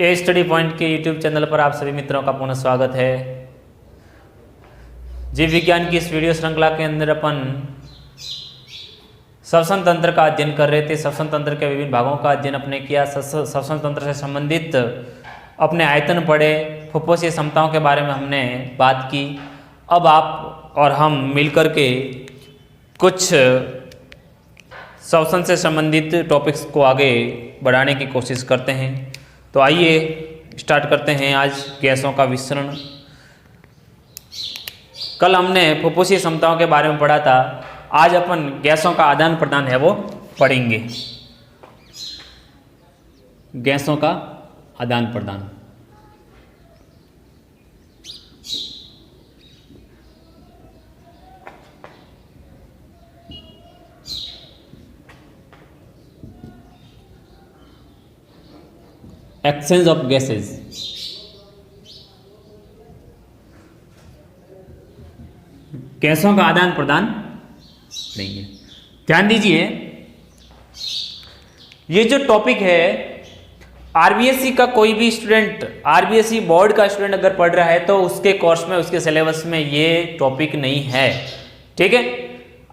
ए study point के YouTube channel पर आप सभी मित्रों का पुनः स्वागत है। जीव विज्ञान की इस वीडियो श्रृंखला के अंदर अपन श्वसन तंत्र का अध्ययन कर रहे थे। श्वसन तंत्र के विभिन्न भागों का अध्ययन अपने किया। श्वसन तंत्र से संबंधित अपने आयतन पढ़े, फुफ्फुसीय क्षमताओं के बारे में हमने बात की। अब आप और हम मिलकर के कुछ श्वसन से संबंधित टॉपिक्स को आगे बढ़ाने की कोशिश करते हैं। तो आइए स्टार्ट करते हैं आज गैसों का विसरण। कल हमने फुफ्फुसीय क्षमताओं के बारे में पढ़ा था। आज अपन गैसों का आदान प्रदान है वो पढ़ेंगे। गैसों का आदान प्रदान। Exchange of gases. गैसों का आदान प्रदान लेंगे। ध्यान दीजिए, ये जो टॉपिक है आरबीएससी का कोई भी स्टूडेंट, आरबीएससी बोर्ड का स्टूडेंट अगर पढ़ रहा है तो उसके कोर्स में, उसके सिलेबस में ये टॉपिक नहीं है। ठीक है,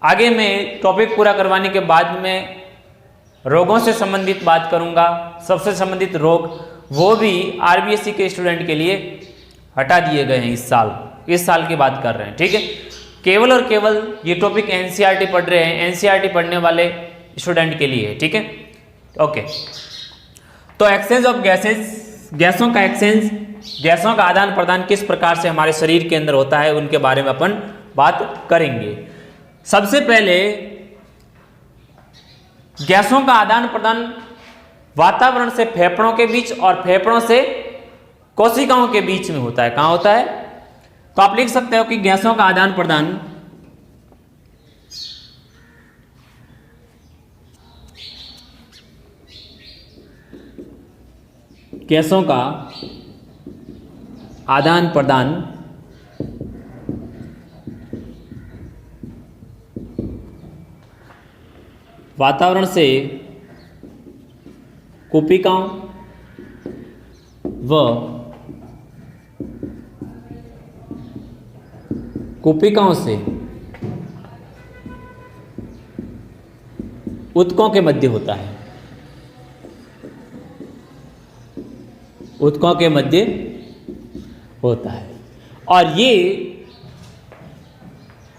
आगे मैं टॉपिक पूरा करवाने के बाद में रोगों से संबंधित बात करूंगा। सबसे संबंधित रोग वो भी आरबीएससी के स्टूडेंट के लिए हटा दिए गए हैं इस साल की बात कर रहे हैं। ठीक है, केवल और केवल ये टॉपिक एनसीईआरटी पढ़ रहे हैं, एनसीईआरटी पढ़ने वाले स्टूडेंट के लिए। ठीक है, ओके। तो एक्सचेंज ऑफ गैसेज, गैसों का एक्सचेंज, गैसों का आदान प्रदान किस प्रकार से हमारे शरीर के अंदर होता है उनके बारे में अपन बात करेंगे। सबसे पहले गैसों का आदान प्रदान वातावरण से फेफड़ों के बीच और फेफड़ों से कोशिकाओं के बीच में होता है। कहां होता है? तो आप लिख सकते हो कि गैसों का आदान प्रदान गैसों का आदान प्रदान वातावरण से कोशिकाओं व कोशिकाओं से ऊतकों के मध्य होता है। ऊतकों के मध्य होता है और ये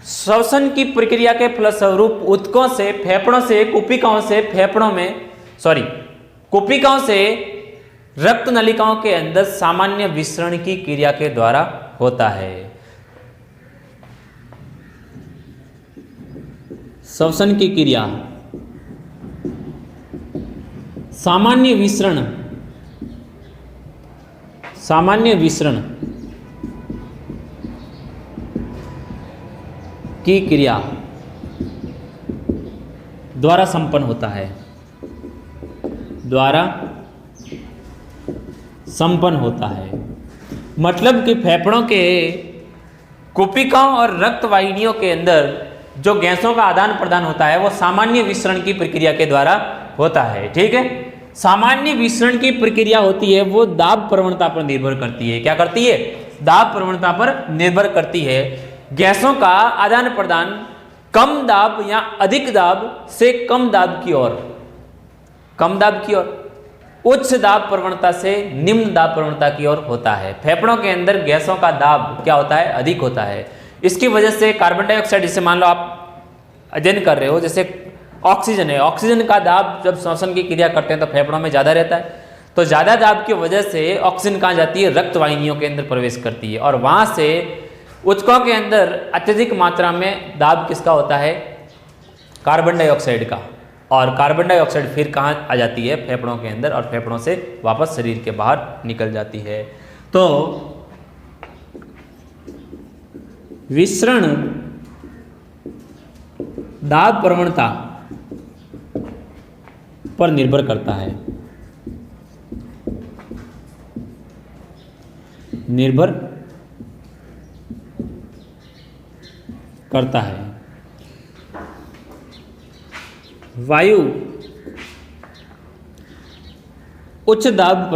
श्वसन की प्रक्रिया के फलस्वरूप ऊतकों से, फेफड़ों से, कोशिकाओं से फेफड़ों में, कोशिकाओं से रक्त नलिकाओं के अंदर सामान्य विसरण की क्रिया के द्वारा होता है। श्वसन की क्रिया सामान्य विसरण की क्रिया द्वारा संपन्न होता है, मतलब कि फेफड़ों के कोशिकाओं और रक्त वाहिनियों के अंदर जो गैसों का आदान प्रदान होता है वो सामान्य विसरण की प्रक्रिया के द्वारा होता है। ठीक है, सामान्य विसरण की प्रक्रिया होती है वो दाब प्रवणता पर निर्भर करती है। क्या करती है? दाब प्रवणता पर निर्भर करती है। गैसों का आदान प्रदान कम दाब या अधिक दाब से कम दाब की ओर, उच्च दाब प्रवणता से निम्न दाब प्रवणता की ओर होता है। फेफड़ों के अंदर गैसों का दाब क्या होता है? अधिक होता है। इसकी वजह से कार्बन डाइऑक्साइड, जैसे मान लो आप अध्ययन कर रहे हो, जैसे ऑक्सीजन है, ऑक्सीजन का दाब जब श्वसन की क्रिया करते हैं तो फेफड़ों में ज़्यादा रहता है। तो ज़्यादा दाब की वजह से ऑक्सीजन कहाँ जाती है? रक्त वाहिनियों के अंदर प्रवेश करती है और वहाँ से ऊतकों के अंदर अत्यधिक मात्रा में दाब किसका होता है? कार्बन डाइऑक्साइड का। और कार्बन डाइऑक्साइड फिर कहाँ आ जाती है? फेफड़ों के अंदर, और फेफड़ों से वापस शरीर के बाहर निकल जाती है। तो विसरण दाब प्रवणता पर निर्भर करता है, वायु उच्च दाब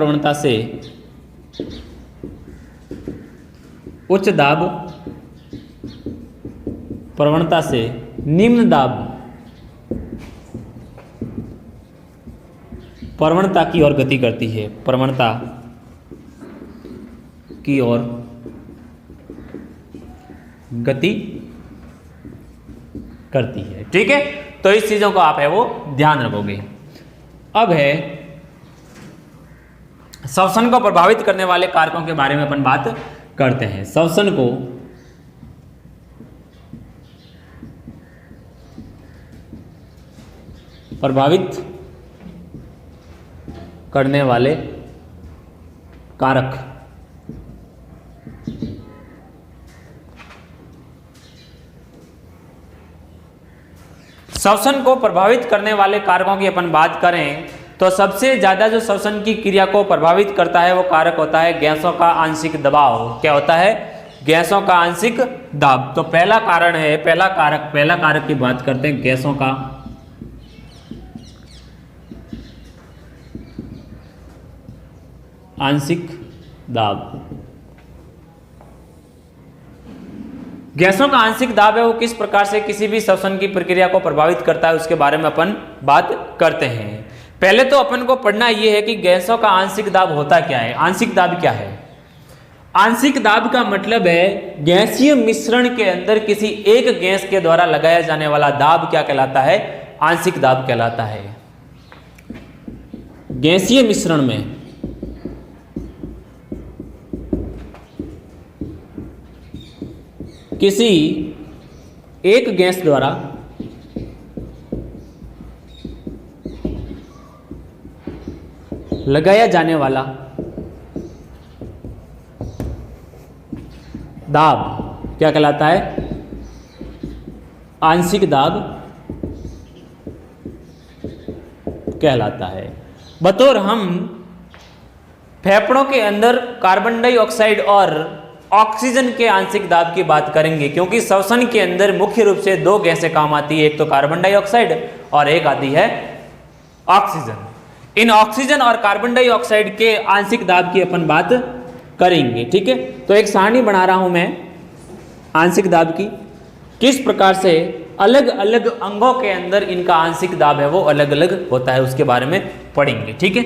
प्रवणता से निम्न दाब प्रवणता की ओर गति करती है, प्रवणता की ओर गति करती है। ठीक है, तो इस चीजों को आप है वो ध्यान रखोगे। अब है श्वसन को प्रभावित करने वाले कारकों के बारे में अपन बात करते हैं। श्वसन को प्रभावित करने वाले कारक, श्वसन को प्रभावित करने वाले कारकों की अपन बात करें तो सबसे ज्यादा जो श्वसन की क्रिया को प्रभावित करता है वो कारक होता है गैसों का आंशिक दबाव। क्या होता है? गैसों का आंशिक दाब। तो पहला कारण है, पहला कारक की बात करते हैं, गैसों का आंशिक दाब। गैसों का आंशिक दाब है वो किस प्रकार से किसी भी श्वसन की प्रक्रिया को प्रभावित करता है उसके बारे में अपन बात करते हैं। पहले तो अपन को पढ़ना यह है कि गैसों का आंशिक दाब होता क्या है। आंशिक दाब क्या है? आंशिक दाब का मतलब है गैसीय मिश्रण के अंदर किसी एक गैस के द्वारा लगाया जाने वाला दाब क्या कहलाता है? आंशिक दाब कहलाता है। गैसीय मिश्रण में किसी एक गैस द्वारा लगाया जाने वाला दाब क्या कहलाता है? आंशिक दाब कहलाता है। बतौर हम फेफड़ों के अंदर कार्बन डाइऑक्साइड और ऑक्सीजन के आंशिक दाब की बात करेंगे, क्योंकि श्वसन के अंदर मुख्य रूप से दो गैसें काम आती है, एक तो कार्बन डाइऑक्साइड और एक आती है ऑक्सीजन। इन ऑक्सीजन और कार्बन डाइऑक्साइड के आंशिक दाब की अपन बात करेंगे। ठीक है, तो एक सारणी बना रहा हूं मैं आंशिक दाब की, किस प्रकार से अलग अलग अंगों के अंदर इनका आंशिक दाब है वो अलग अलग होता है, उसके बारे में पढ़ेंगे। ठीक है,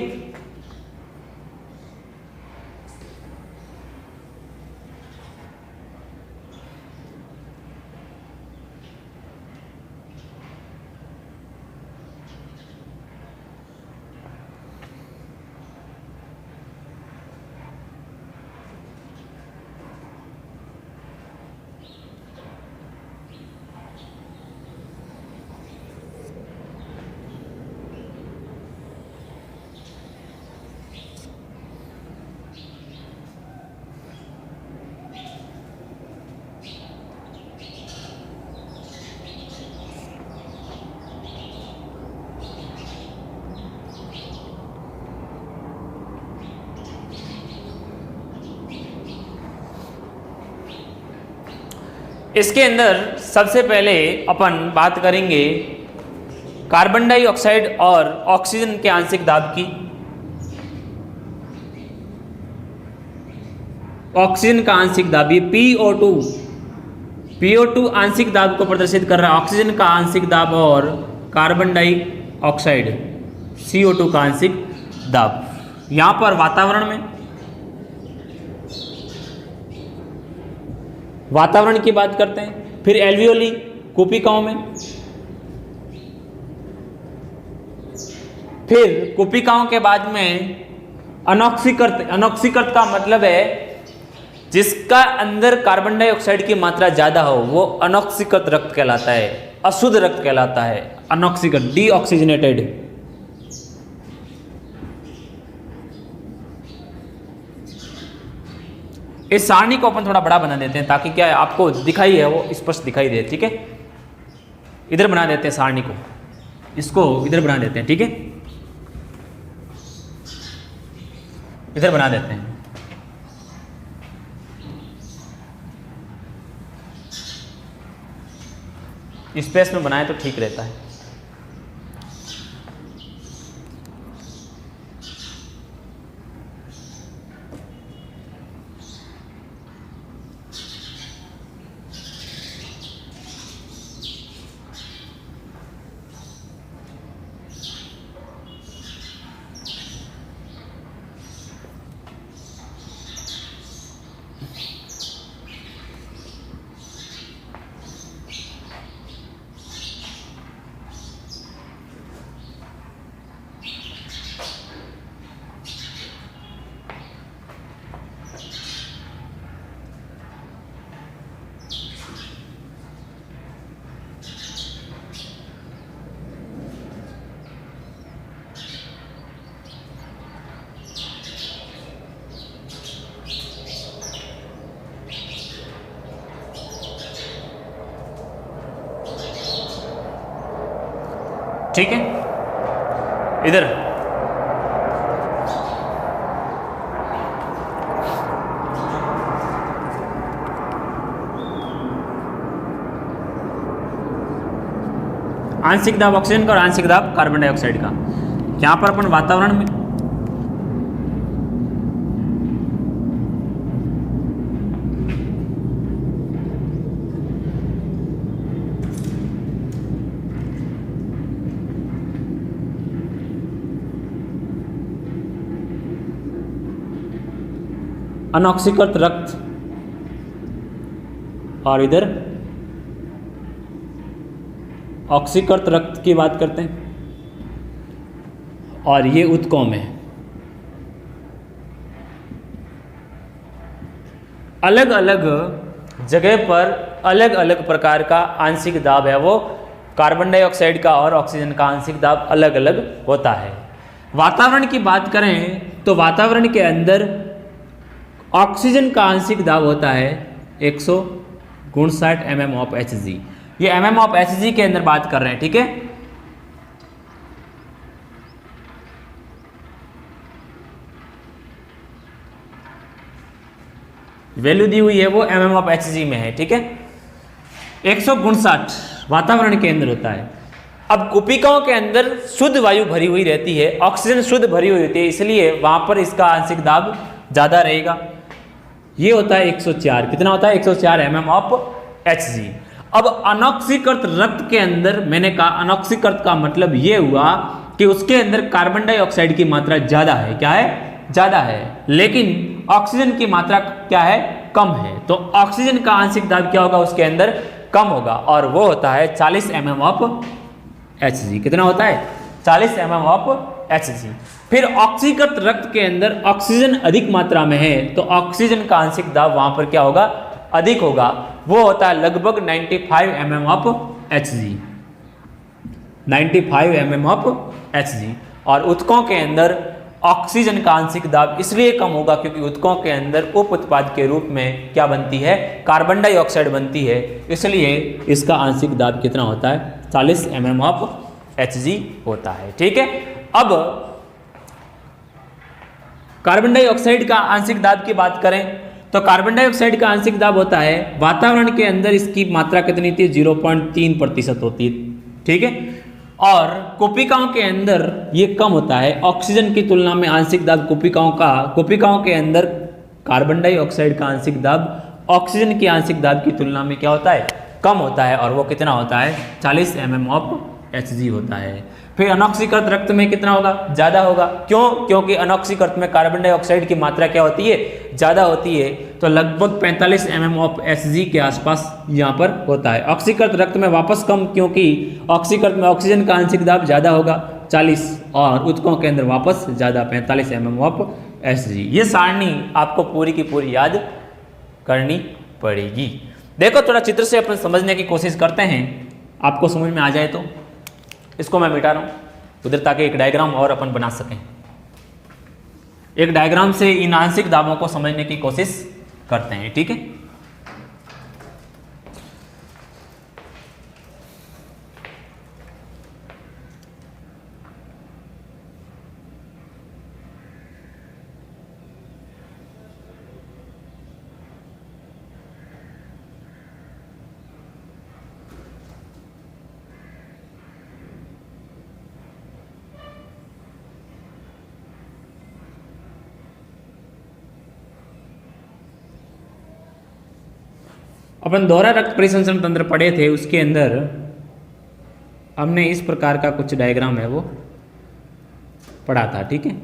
इसके अंदर सबसे पहले अपन बात करेंगे कार्बन डाइऑक्साइड और ऑक्सीजन के आंशिक दाब की। ऑक्सीजन का आंशिक दाब ये PO2 आंशिक दाब को प्रदर्शित कर रहा है, ऑक्सीजन का आंशिक दाब और कार्बन डाइऑक्साइड CO2 का आंशिक दाब। यहां पर वातावरण की बात करते हैं, फिर एल्वियोली कुपिकाओं में, फिर कुपिकाओं के बाद में अनॉक्सीकृत का मतलब है जिसका अंदर कार्बन डाइऑक्साइड की मात्रा ज्यादा हो वो अनॉक्सीकृत रक्त कहलाता है, अशुद्ध रक्त कहलाता है, अनॉक्सीकृत डीऑक्सीजनेटेड। इस सारणी को अपन थोड़ा बड़ा बना देते हैं ताकि क्या है आपको दिखाई है वो स्पष्ट दिखाई दे। ठीक है, इधर बना देते हैं सारणी को, इसको इधर बना देते हैं। ठीक है, इधर बना देते हैं। स्पेस में बनाए तो ठीक रहता है। ठीक है। इधर आंशिक दाब ऑक्सीजन का और आंशिक दाब कार्बन डाइऑक्साइड का। यहां पर अपन वातावरण में अनऑक्सीकृत रक्त और इधर ऑक्सीकृत रक्त की बात करते हैं, और ये ऊतकों में अलग अलग जगह पर अलग अलग प्रकार का आंशिक दाब है, वो कार्बन डाइऑक्साइड का और ऑक्सीजन का आंशिक दाब अलग अलग होता है। वातावरण की बात करें तो वातावरण के अंदर ऑक्सीजन का आंशिक दाब होता है 159 mm ऑफ Hg। ये mm ऑफ Hg के अंदर बात कर रहे हैं, ठीक है। वैल्यू दी हुई है वो mm ऑफ Hg में है, ठीक है। 159 वातावरण के अंदर होता है। अब कुपिकाओं के अंदर शुद्ध वायु भरी हुई रहती है, ऑक्सीजन शुद्ध भरी हुई होती है, इसलिए वहां पर इसका आंशिक दाब ज्यादा रहेगा। ये होता है 104। कितना होता है? 104 mm ऑफ Hg। अब अनऑक्सीकृत रक्त के अंदर मैंने कहा, अनऑक्सीकृत का मतलब ये हुआ कि उसके अंदर कार्बन डाइऑक्साइड की मात्रा ज्यादा है। क्या है? ज्यादा है, लेकिन ऑक्सीजन की मात्रा क्या है? कम है। तो ऑक्सीजन का आंशिक दाब क्या होगा? उसके अंदर कम होगा, और वो होता है 40 mm ऑफ Hg। कितना होता है? 40 mm ऑफ Hg। फिर ऑक्सीकृत रक्त के अंदर ऑक्सीजन अधिक मात्रा में है, तो ऑक्सीजन का आंशिक दाब वहां पर क्या होगा? अधिक होगा। वो होता है लगभग 95 mm of Hg। 95 mm of Hg। और ऊतकों के अंदर ऑक्सीजन का आंशिक दाब इसलिए कम होगा क्योंकि ऊतकों के अंदर उप उत्पाद के रूप में क्या बनती है? कार्बन डाइऑक्साइड बनती है, इसलिए इसका आंशिक दाब कितना होता है? 40 mm ऑफ Hg होता है, ठीक है। अब कार्बन डाइऑक्साइड का आंशिक दाब की बात करें तो कार्बन डाइऑक्साइड का आंशिक दाब होता है, वातावरण के अंदर इसकी मात्रा कितनी थी? 0.3% होती है, ठीक है। और कोशिकाओं के अंदर ये कम होता है ऑक्सीजन की तुलना में। आंशिक दाब कोशिकाओं के अंदर कार्बन डाइऑक्साइड का आंशिक दाब ऑक्सीजन की आंशिक दाब की तुलना में क्या होता है? कम होता है, और वो कितना होता है? 40 mm ऑफ Hg होता है। फिर अनऑक्सीकृत रक्त में कितना होगा? ज्यादा होगा। क्यों? क्योंकि अनऑक्सीकृत में कार्बन डाइऑक्साइड की मात्रा क्या होती है? ज्यादा होती है, तो लगभग 45 mm ऑफ Hg के आसपास यहाँ पर होता है। ऑक्सीकृत रक्त में वापस कम, क्योंकि ऑक्सीकृत में ऑक्सीजन का आंशिक दाब ज्यादा होगा 40, और ऊतकों के अंदर वापस ज्यादा 45 mm ऑफ Hg। ये सारणी आपको पूरी की पूरी याद करनी पड़ेगी। देखो थोड़ा चित्र से अपन समझने की कोशिश करते हैं, आपको समझ में आ जाए तो। इसको मैं मिटा रहा हूं उधर, ताकि एक डायग्राम और अपन बना सकें। एक डायग्राम से इन आंशिक दाबों को समझने की कोशिश करते हैं, ठीक है। अपन दोहरा रक्त परिसंचरण तंत्र पढ़े थे, उसके अंदर हमने इस प्रकार का कुछ डायग्राम है वो पढ़ा था, ठीक है।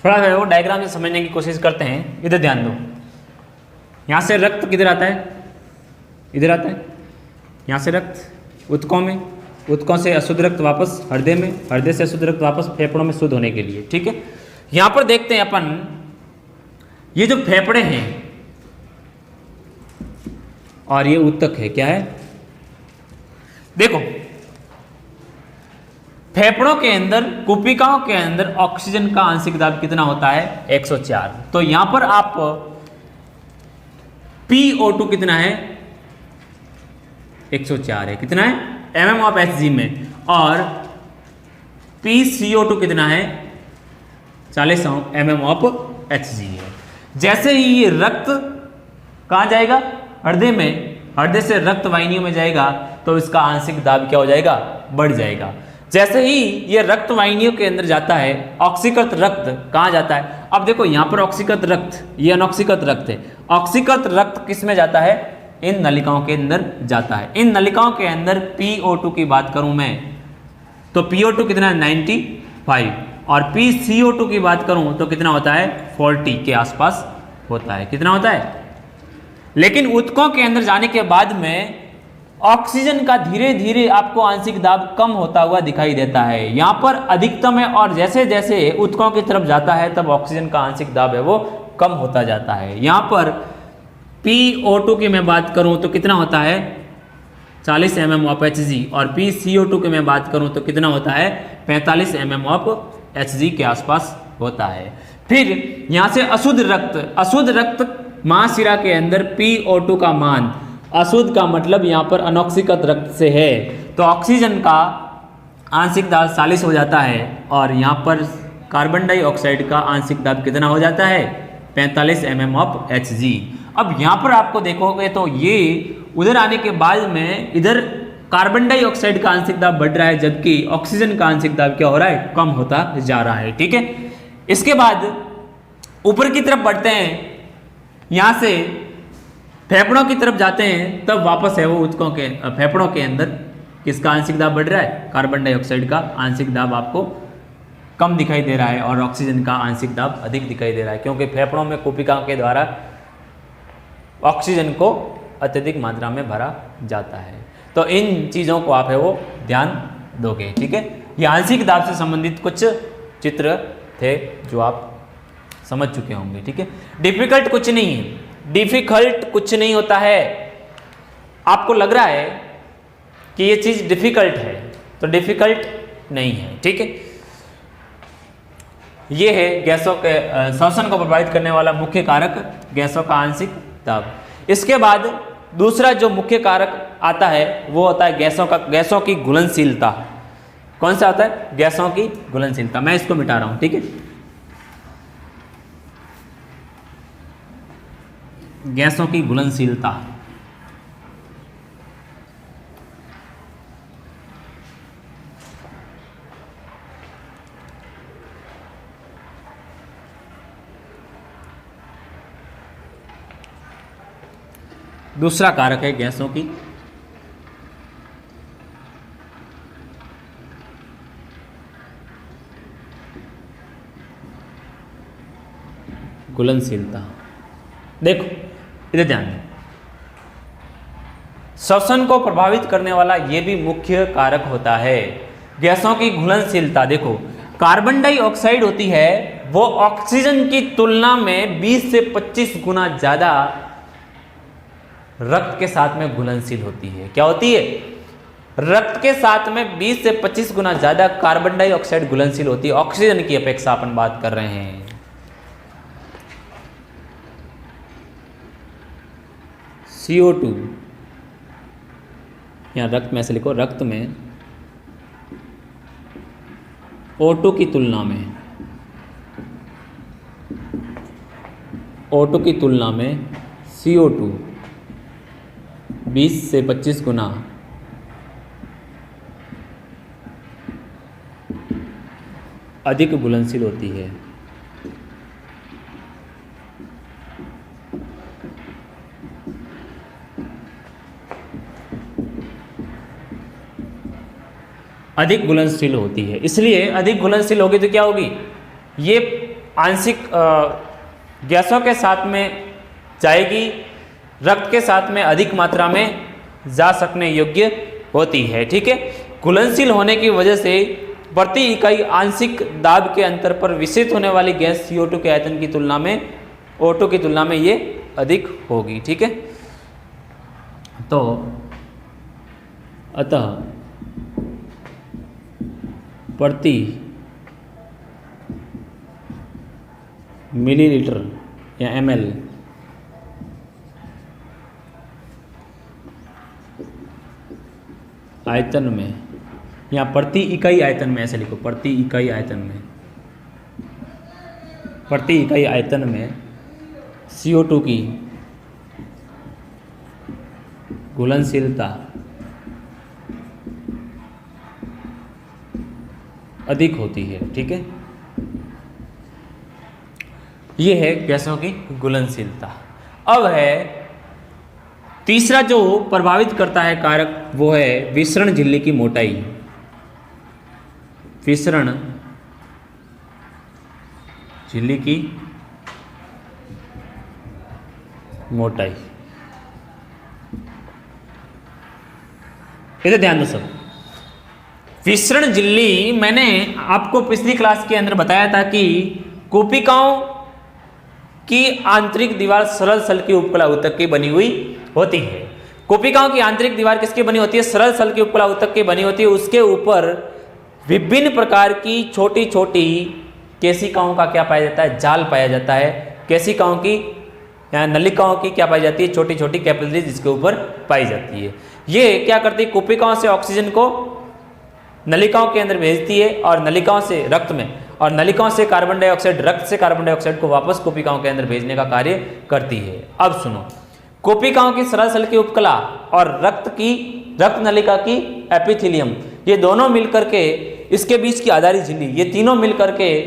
थोड़ा सा वो डायग्राम से समझने की कोशिश करते हैं। इधर ध्यान दो, यहाँ से रक्त किधर आता है, इधर आता है, यहाँ से रक्त ऊतकों में, ऊतकों से अशुद्ध रक्त वापस हृदय में, हृदय से अशुद्ध रक्त वापस फेफड़ों में शुद्ध होने के लिए। ठीक है, यहाँ पर देखते हैं अपन, ये जो फेफड़े हैं और ये ऊतक है, क्या है, देखो फेफड़ों के अंदर, कुपिकाओं के अंदर ऑक्सीजन का आंशिक दाब कितना होता है, 104। तो यहां पर आप PO2 कितना है, 104 है, कितना है mmHg में, और PCO2 कितना है, 40 mmHg है। जैसे ही ये रक्त कहां जाएगा, हृदय में, हृदय से रक्त वाहिनियों में जाएगा तो इसका आंशिक दाब क्या हो जाएगा, बढ़ जाएगा। जैसे ही ये रक्त वाहिनियों के अंदर जाता है, ऑक्सीकृत रक्त कहाँ जाता है, अब देखो यहाँ पर ऑक्सीकृत रक्त, ये अनऑक्सीकृत रक्त है, ऑक्सीकृत रक्त किस में जाता है, इन नलिकाओं के अंदर जाता है। इन नलिकाओं के अंदर PO2 की बात करूं मैं तो PO2 कितना है, 95, और PCO2 की बात करूं तो कितना होता है, 40 के आसपास होता है, कितना होता है। लेकिन ऊतकों के अंदर जाने के बाद में ऑक्सीजन का धीरे धीरे आपको आंशिक दाब कम होता हुआ दिखाई देता है, यहाँ पर अधिकतम है, और जैसे जैसे ऊतकों की तरफ जाता है तब ऑक्सीजन का आंशिक दाब है वो कम होता जाता है। यहाँ पर PO2 की मैं बात करूँ तो कितना होता है, 40 mmHg, और PCO2 की मैं बात करूँ तो कितना होता है, 45 mmHg के आसपास होता है। फिर यहाँ से अशुद्ध रक्त, अशुद्ध रक्त महाशिरा के अंदर PO2 का मान, अशुद्ध का मतलब यहाँ पर अनऑक्सीकृत रक्त से है, तो ऑक्सीजन का आंशिक दाब 40 हो जाता है, और यहाँ पर कार्बन डाइऑक्साइड का आंशिक दाब कितना हो जाता है, 45 mmHg। अब यहाँ पर आपको देखोगे तो ये उधर आने के बाद में इधर कार्बन डाइऑक्साइड का आंशिक दाब बढ़ रहा है, जबकि ऑक्सीजन का आंशिक दाब क्या हो रहा है, कम होता जा रहा है। ठीक है, इसके बाद ऊपर की तरफ बढ़ते हैं, यहाँ से फेफड़ों की तरफ जाते हैं, तब वापस है वो ऊतकों के, फेफड़ों के अंदर किसका आंशिक दाब बढ़ रहा है, कार्बन डाइऑक्साइड का आंशिक दाब आपको कम दिखाई दे रहा है, और ऑक्सीजन का आंशिक दाब अधिक दिखाई दे रहा है, क्योंकि फेफड़ों में कुपिकाओं के द्वारा ऑक्सीजन को अत्यधिक मात्रा में भरा जाता है। तो इन चीज़ों को आप है वो ध्यान दोगे। ठीक है, ये आंशिक दाब से संबंधित कुछ चित्र थे जो आप समझ चुके होंगे। ठीक है, डिफिकल्ट कुछ नहीं है, डिफिकल्ट कुछ नहीं होता है। आपको लग रहा है कि ये चीज डिफिकल्ट है, तो डिफिकल्ट नहीं है। ठीक है, ये है गैसों के श्वसन को प्रभावित करने वाला मुख्य कारक, गैसों का आंशिक दाब। इसके बाद दूसरा जो मुख्य कारक आता है वो होता है गैसों की घुलनशीलता। कौन सा आता है, गैसों की घुलनशीलता। मैं इसको मिटा रहा हूं। ठीक है, गैसों की घुलनशीलता। दूसरा कारक है गैसों की घुलनशीलता। देखो इधर ध्यान दें, श्वसन को प्रभावित करने वाला यह भी मुख्य कारक होता है गैसों की घुलनशीलता। देखो कार्बन डाइऑक्साइड होती है वो ऑक्सीजन की तुलना में 20 से 25 गुना ज्यादा रक्त के साथ में घुलनशील होती है। क्या होती है, रक्त के साथ में 20 से 25 गुना ज्यादा कार्बन डाइऑक्साइड घुलनशील होती है ऑक्सीजन की अपेक्षा। अपन बात कर रहे हैं CO2, यहाँ रक्त में ऐसे लिखो, रक्त में O2 की तुलना में, O2 की तुलना में CO2 20 से 25 गुना अधिक घुलनशील होती है। अधिक घुलनशील होती है, इसलिए अधिक घुलनशील होगी तो क्या होगी, ये आंशिक गैसों के साथ में जाएगी, रक्त के साथ में अधिक मात्रा में जा सकने योग्य होती है। ठीक है, घुलनशील होने की वजह से प्रति इकाई आंशिक दाब के अंतर पर विषित होने वाली गैस CO2 के आयतन की तुलना में O2 की तुलना में ये अधिक होगी। ठीक है, तो अतः प्रति मिलीलीटर या ml आयतन में, या प्रति इकाई आयतन में, ऐसे लिखो, प्रति इकाई आयतन में, प्रति इकाई आयतन में CO2 की घुलनशीलता अधिक होती है। ठीक है, ये है गैसों की घुलनशीलता। अब है तीसरा जो प्रभावित करता है कारक, वो है विसरण झिल्ली की मोटाई। विसरण झिल्ली की मोटाई, इधर ध्यान दो सब। विसरण झिल्ली, मैंने आपको पिछली क्लास के अंदर बताया था कि कोशिकाओं की आंतरिक दीवार सरल सल की उपकला ऊतक की बनी हुई होती है। कोशिकाओं की आंतरिक दीवार किसकी बनी होती है? सरल सल की उपकला ऊतक की बनी होती है। उसके ऊपर विभिन्न प्रकार की छोटी छोटी केशिकाओं का क्या पाया जाता है? जाल पाया जाता है। केशिकाओं की या नलिकाओं की क्या पाई जाती है? छोटी छोटी कैपिलरीज जिसके ऊपर पाई जाती है। ये क्या करती है? कोशिकाओं से ऑक्सीजन को नलिकाओं के अंदर भेजती है और नलिकाओं से रक्त में, और नलिकाओं से कार्बन डाइऑक्साइड, रक्त से कार्बन डाइऑक्साइड को वापस कोशिकाओं के अंदर भेजने का कार्य करती है। अब सुनो, कोशिकाओं की सरल सल की उपकला और रक्त नलिका की एपिथेलियम, ये दोनों मिलकर के इसके बीच की आधारी झिल्ली, ये तीनों मिलकर के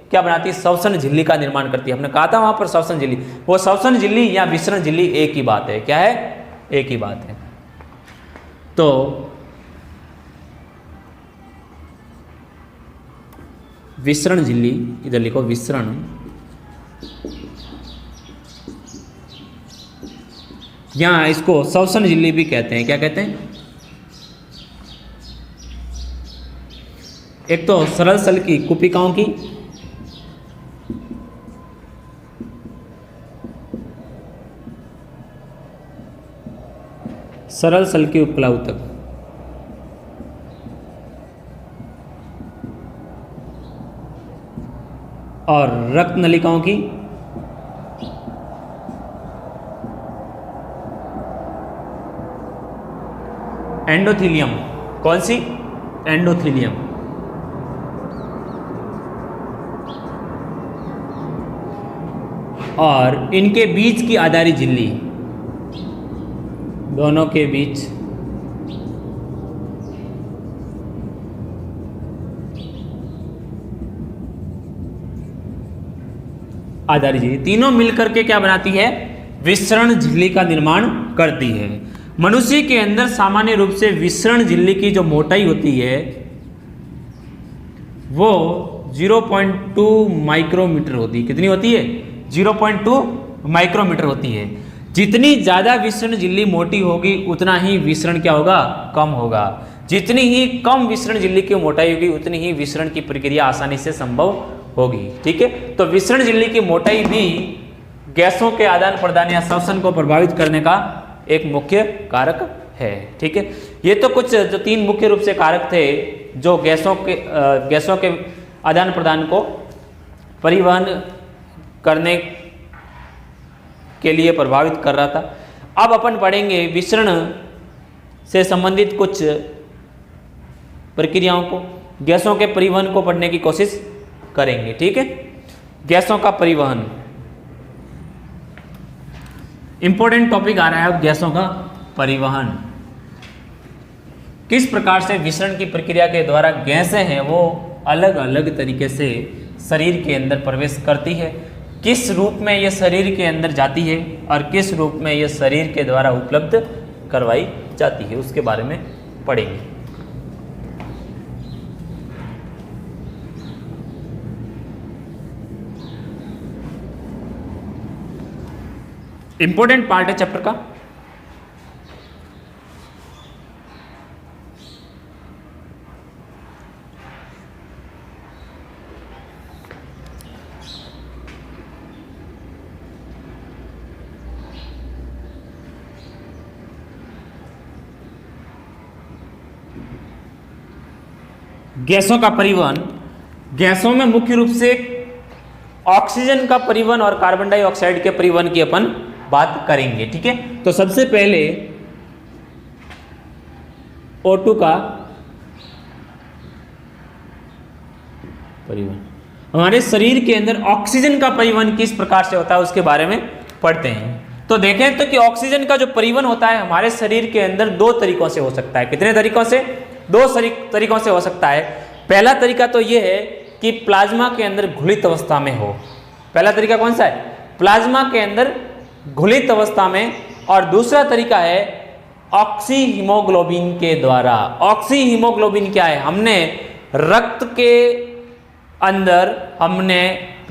क्या बनाती है? श्वसन झिल्ली का निर्माण करती है। हमने कहा था वहां पर श्वसन झिल्ली, वो श्वसन झिल्ली या विसरण झिल्ली एक ही बात है। क्या है? एक ही बात है। तो विसरण झिल्ली, इधर लिखो विसरण, यहां इसको श्वसन झिल्ली भी कहते हैं। क्या कहते हैं? एक तो सरल सल की कोशिकाओं की, सरल सल की उपकला ऊतक, और रक्त नलिकाओं की एंडोथीलियम। कौन सी? एंडोथीलियम। और इनके बीच की आधारी झिल्ली, दोनों के बीच आधारी झिल्ली, तीनों मिलकर के क्या बनाती है? विसरण झिल्ली का निर्माण करती है। मनुष्य के अंदर सामान्य रूप से विसरण झिल्ली की जो मोटाई होती है वो 0.2 माइक्रोमीटर होती है। कितनी होती है? 0.2 माइक्रोमीटर होती है। जितनी ज्यादा विसरण झिल्ली मोटी होगी उतना ही विसरण क्या होगा? कम होगा। जितनी ही कम विसरण झिल्ली की मोटाई होगी उतनी ही विसरण की प्रक्रिया आसानी से संभव होगी। ठीक है, तो विसरण झिल्ली की मोटाई भी गैसों के आदान प्रदान या श्वसन को प्रभावित करने का एक मुख्य कारक है। ठीक है, ये तो कुछ जो तीन मुख्य रूप से कारक थे जो गैसों के आदान प्रदान को परिवहन करने के लिए प्रभावित कर रहा था। अब अपन पढ़ेंगे विसरण से संबंधित कुछ प्रक्रियाओं को, गैसों के परिवहन को पढ़ने की कोशिश करेंगे। ठीक है, गैसों का परिवहन इंपॉर्टेंट टॉपिक आ रहा है। अब गैसों का परिवहन, किस प्रकार से विसरण की प्रक्रिया के द्वारा गैसें हैं वो अलग अलग तरीके से शरीर के अंदर प्रवेश करती है, किस रूप में ये शरीर के अंदर जाती है और किस रूप में ये शरीर के द्वारा उपलब्ध करवाई जाती है, उसके बारे में पढ़ेंगे। इंपॉर्टेंट पार्ट है चैप्टर का। गैसों का परिवहन, गैसों में मुख्य रूप से ऑक्सीजन का परिवहन और कार्बन डाइऑक्साइड के परिवहन की अपन बात करेंगे, ठीक है। तो सबसे पहले O2 का परिवहन, हमारे शरीर के अंदर ऑक्सीजन का परिवहन किस प्रकार से होता है उसके बारे में पढ़ते हैं। तो देखें तो कि ऑक्सीजन का जो परिवहन होता है हमारे शरीर के अंदर दो तरीकों से हो सकता है। कितने तरीकों से? दो तरीकों से हो सकता है। पहला तरीका तो यह है कि प्लाज्मा के अंदर घुलित अवस्था में हो। पहला तरीका कौन सा है? प्लाज्मा के अंदर घुलित अवस्था में। और दूसरा तरीका है ऑक्सी हीमोग्लोबिन के द्वारा। ऑक्सी हीमोग्लोबिन क्या है? हमने रक्त के अंदर, हमने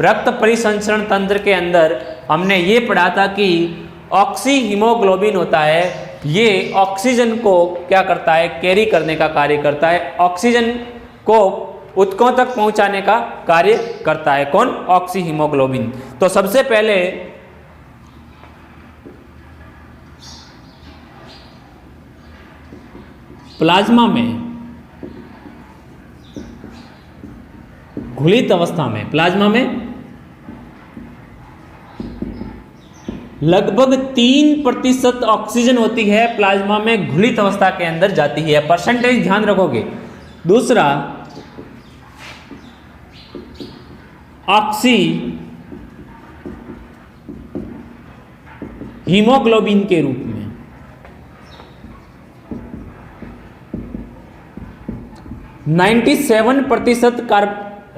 रक्त परिसंचरण तंत्र के अंदर हमने ये पढ़ा था कि ऑक्सी हीमोग्लोबिन होता है, ये ऑक्सीजन को क्या करता है? कैरी करने का कार्य करता है, ऑक्सीजन को ऊतकों तक पहुंचाने का कार्य करता है। कौन? Oxy haemoglobin. तो सबसे पहले प्लाज्मा में घुलित अवस्था में, प्लाज्मा में लगभग 3% ऑक्सीजन होती है, प्लाज्मा में घुलित अवस्था के अंदर जाती है। परसेंटेज ध्यान रखोगे। दूसरा, ऑक्सी हीमोग्लोबिन के रूप में, 97%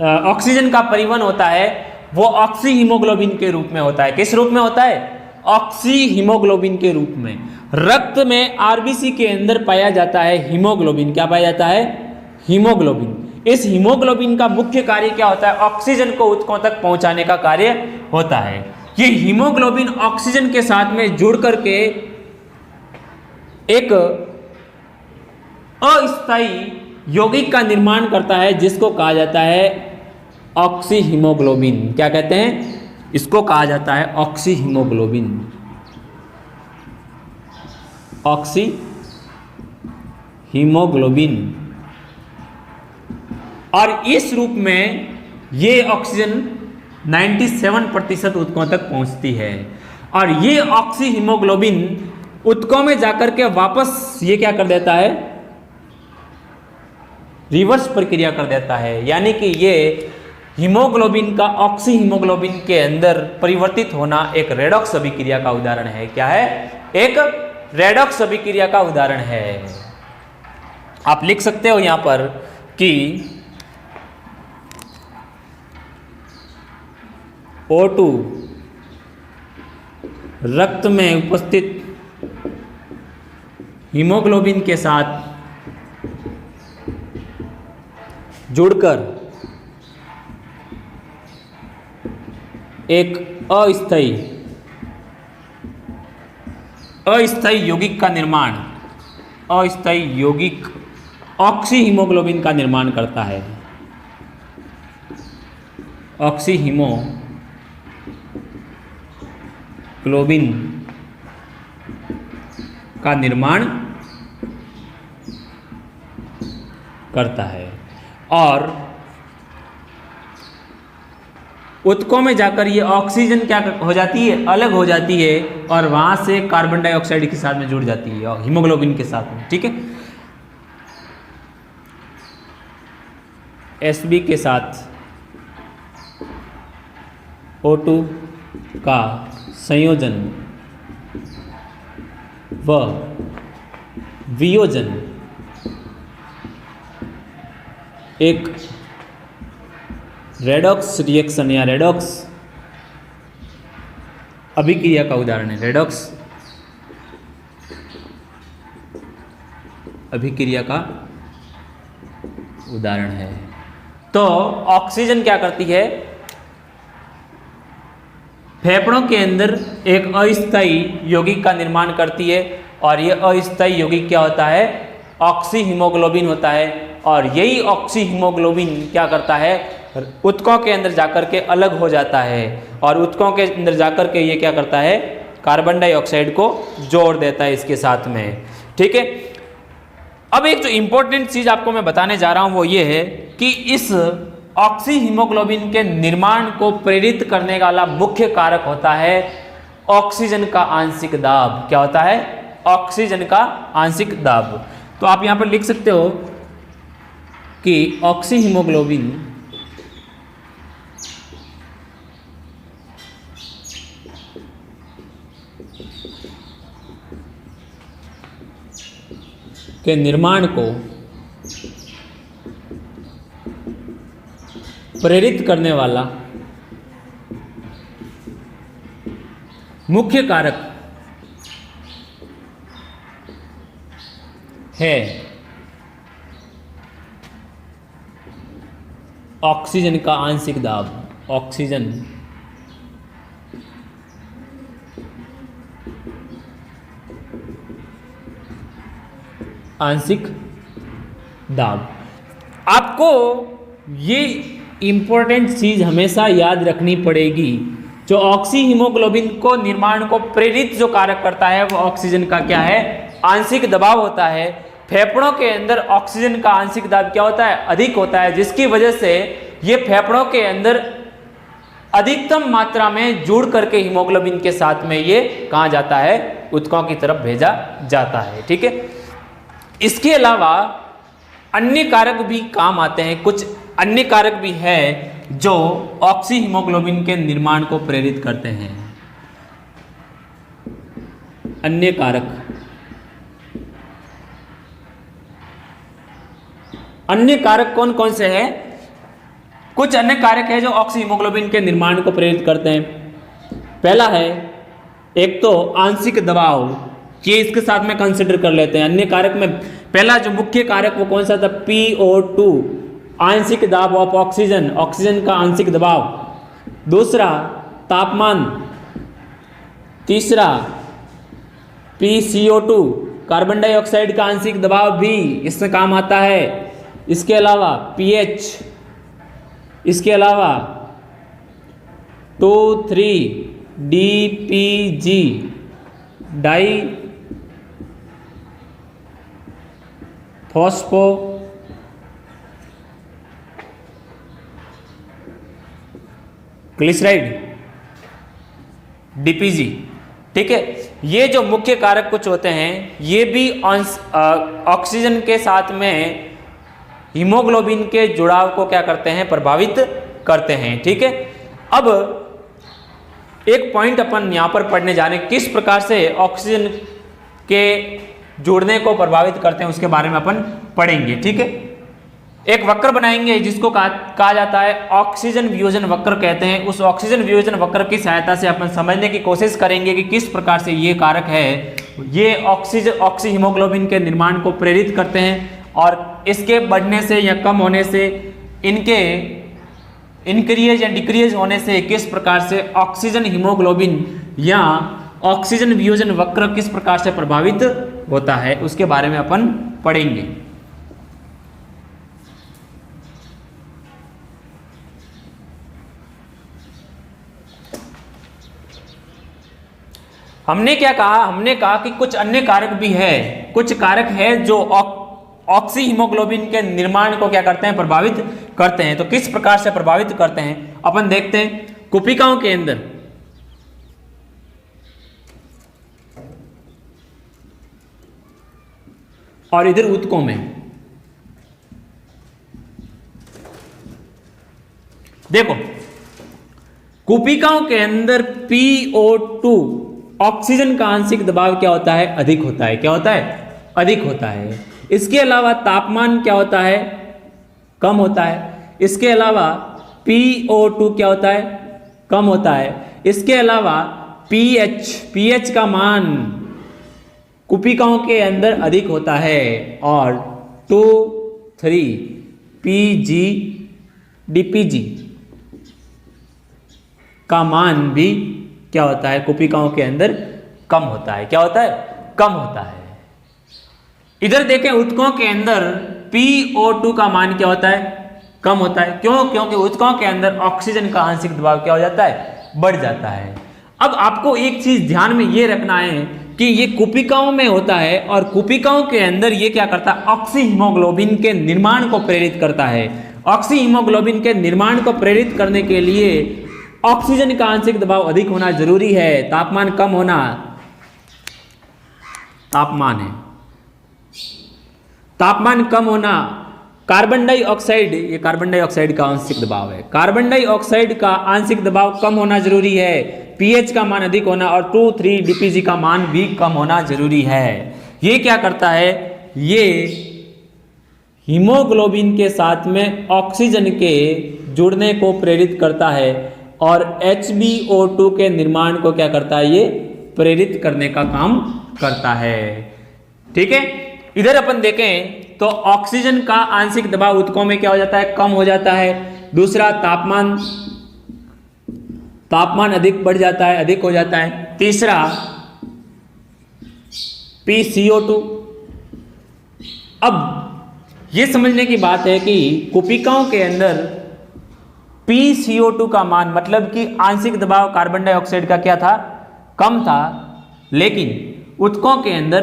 ऑक्सीजन का परिवहन होता है, वो ऑक्सी हीमोग्लोबिन के रूप में होता है। किस रूप में होता है? ऑक्सी हीमोग्लोबिन के रूप में। रक्त में आरबीसी के अंदर पाया जाता है हीमोग्लोबिन। क्या पाया जाता है? हीमोग्लोबिन। इस हीमोग्लोबिन का मुख्य कार्य क्या होता है? ऑक्सीजन को ऊतकों तक पहुंचाने का कार्य होता है। ये हीमोग्लोबिन ऑक्सीजन के साथ में जुड़ करके एक अस्थायी यौगिक का निर्माण करता है, जिसको कहा जाता है ऑक्सी हीमोग्लोबिन। क्या कहते हैं? इसको कहा जाता है ऑक्सी हीमोग्लोबिन। Oxy haemoglobin. और इस रूप में ये ऑक्सीजन 97% ऊतकों तक पहुंचती है। और ये ऑक्सी हीमोग्लोबिन ऊतकों में जाकर के वापस ये क्या कर देता है? रिवर्स प्रक्रिया कर देता है। यानी कि ये हीमोग्लोबिन का ऑक्सी हीमोग्लोबिन के अंदर परिवर्तित होना एक रेडॉक्स अभिक्रिया का उदाहरण है। क्या है? एक रेडॉक्स अभिक्रिया का उदाहरण है। आप लिख सकते हो यहां पर कि O2 रक्त में उपस्थित हीमोग्लोबिन के साथ जुड़कर एक अस्थायी यौगिक का निर्माण, अस्थायी यौगिक ऑक्सी हीमोग्लोबिन का निर्माण करता है। ऑक्सी हीमोग्लोबिन का निर्माण करता है और ऊतकों में जाकर ये ऑक्सीजन क्या हो जाती है? अलग हो जाती है और वहां से कार्बन डाइऑक्साइड के साथ में जुड़ जाती है और हीमोग्लोबिन के साथ में। ठीक है, Sb के साथ O2 का संयोजन व वियोजन एक रेडॉक्स रिएक्शन या रेडॉक्स अभिक्रिया का उदाहरण है। रेडॉक्स अभिक्रिया का उदाहरण है। तो ऑक्सीजन क्या करती है? फेफड़ों के अंदर एक अस्थायी यौगिक का निर्माण करती है और ये अस्थायी यौगिक क्या होता है, ऑक्सी हीमोग्लोबिन होता है। और यही ऑक्सी हीमोग्लोबिन क्या करता है, ऊतकों के अंदर जाकर के अलग हो जाता है और ऊतकों के अंदर जाकर के ये क्या करता है, कार्बन डाइऑक्साइड को जोड़ देता है इसके साथ में। ठीक है, अब एक जो इंपॉर्टेंट चीज आपको मैं बताने जा रहा हूं वो ये है कि इस ऑक्सी हीमोग्लोबिन के निर्माण को प्रेरित करने वाला मुख्य कारक होता है ऑक्सीजन का आंशिक दाब। क्या होता है, ऑक्सीजन का आंशिक दाब। तो आप यहां पर लिख सकते हो कि ऑक्सी हीमोग्लोबिन के निर्माण को प्रेरित करने वाला मुख्य कारक है ऑक्सीजन का आंशिक दाब। ऑक्सीजन आंशिक दाब। आपको ये इंपॉर्टेंट चीज हमेशा याद रखनी पड़ेगी, जो ऑक्सी हीमोग्लोबिन को निर्माण को प्रेरित जो कारक करता है वो ऑक्सीजन का क्या है, आंशिक दबाव होता है। फेफड़ों के अंदर ऑक्सीजन का आंशिक दाब क्या होता है, अधिक होता है, जिसकी वजह से ये फेफड़ों के अंदर अधिकतम मात्रा में जुड़ करके हीमोग्लोबिन के साथ में ये कहाँ जाता है, ऊतकों की तरफ भेजा जाता है। ठीक है, इसके अलावा अन्य कारक भी काम आते हैं। कुछ अन्य कारक भी हैं जो ऑक्सी हीमोग्लोबिन के निर्माण को प्रेरित करते हैं। अन्य कारक, अन्य कारक कौन कौन से हैं? कुछ अन्य कारक है जो ऑक्सी हीमोग्लोबिन के निर्माण को प्रेरित करते हैं। पहला है एक तो आंशिक दबाव, ये इसके साथ में कंसिडर कर लेते हैं। अन्य कारक में पहला जो मुख्य कारक वो कौन सा था, PO2, आंशिक दाब ऑफ ऑक्सीजन, ऑक्सीजन का आंशिक दबाव। दूसरा तापमान। तीसरा PCO2, कार्बन डाइऑक्साइड का आंशिक दबाव भी इसमें काम आता है। इसके अलावा pH, इसके अलावा 2,3-DPG, die phospho glyceride, DPG। ठीक है, ये जो मुख्य कारक कुछ होते हैं ये भी ऑक्सीजन के साथ में हीमोग्लोबिन के जुड़ाव को क्या करते हैं, प्रभावित करते हैं। ठीक है, अब एक पॉइंट अपन यहां पर पढ़ने जा रहे हैं, किस प्रकार से ऑक्सीजन के जुड़ने को प्रभावित करते हैं उसके बारे में अपन पढ़ेंगे। ठीक है, एक वक्र बनाएंगे जिसको कहा जाता है ऑक्सीजन वियोजन वक्र कहते हैं। उस ऑक्सीजन वियोजन वक्र की सहायता से अपन समझने की कोशिश करेंगे कि किस प्रकार से ये कारक है, ये ऑक्सी हीमोग्लोबिन के निर्माण को प्रेरित करते हैं और इसके बढ़ने से या कम होने से, इनके इंक्रीज या डिक्रीज होने से किस प्रकार से ऑक्सीजन हीमोग्लोबिन या ऑक्सीजन वियोजन वक्र किस प्रकार से प्रभावित होता है उसके बारे में अपन पढ़ेंगे। हमने क्या कहा, हमने कहा कि कुछ अन्य कारक भी है, कुछ कारक है जो ऑक्सी हीमोग्लोबिन के निर्माण को क्या करते हैं, प्रभावित करते हैं। तो किस प्रकार से प्रभावित करते हैं अपन देखते हैं। कुपिकाओं के अंदर और इधर ऊतकों में देखो, कुपिकाओं के अंदर PO2 ऑक्सीजन का आंशिक दबाव क्या होता है, अधिक होता है। क्या होता है, अधिक होता है। इसके अलावा तापमान क्या होता है, कम होता है। इसके अलावा PO2 क्या होता है, कम होता है। इसके अलावा pH का मान कुपिकाओं के अंदर अधिक होता है और 2,3-DPG का मान भी क्या होता है, कोशिकाओं के अंदर कम होता है। क्या होता है, कम होता है। इधर देखें ऊतकों के अंदर PO2 का मान क्या होता है, कम होता है। क्यों, क्योंकि ऊतकों के अंदर ऑक्सीजन का आंशिक दबाव क्या हो जाता है, बढ़ जाता है। अब आपको एक चीज ध्यान में ये रखना है कि ये कोशिकाओं में होता है और कोशिकाओं के अंदर ये क्या करता है, ऑक्सी हीमोग्लोबिन के निर्माण को प्रेरित करता है। ऑक्सी हीमोग्लोबिन के निर्माण को प्रेरित करने के लिए ऑक्सीजन का आंशिक दबाव अधिक होना जरूरी है, तापमान कम होना, तापमान है, तापमान कम होना, कार्बन डाइऑक्साइड, ये कार्बन डाइऑक्साइड का आंशिक दबाव है, कार्बन डाइऑक्साइड का आंशिक दबाव कम होना जरूरी है, पीएच का मान अधिक होना और 2,3 डीपीजी का मान भी कम होना जरूरी है। ये क्या करता है, ये हीमोग्लोबिन के साथ में ऑक्सीजन के जुड़ने को प्रेरित करता है और HbO2 के निर्माण को क्या करता है, ये प्रेरित करने का काम करता है। ठीक है, इधर अपन देखें तो ऑक्सीजन का आंशिक दबाव ऊतकों में क्या हो जाता है, कम हो जाता है। दूसरा, तापमान अधिक बढ़ जाता है, अधिक हो जाता है। तीसरा, PCO2। अब ये समझने की बात है कि कोशिकाओं के अंदर PCO2 का मान, मतलब कि आंशिक दबाव कार्बन डाइऑक्साइड का क्या था, कम था, लेकिन ऊतकों के अंदर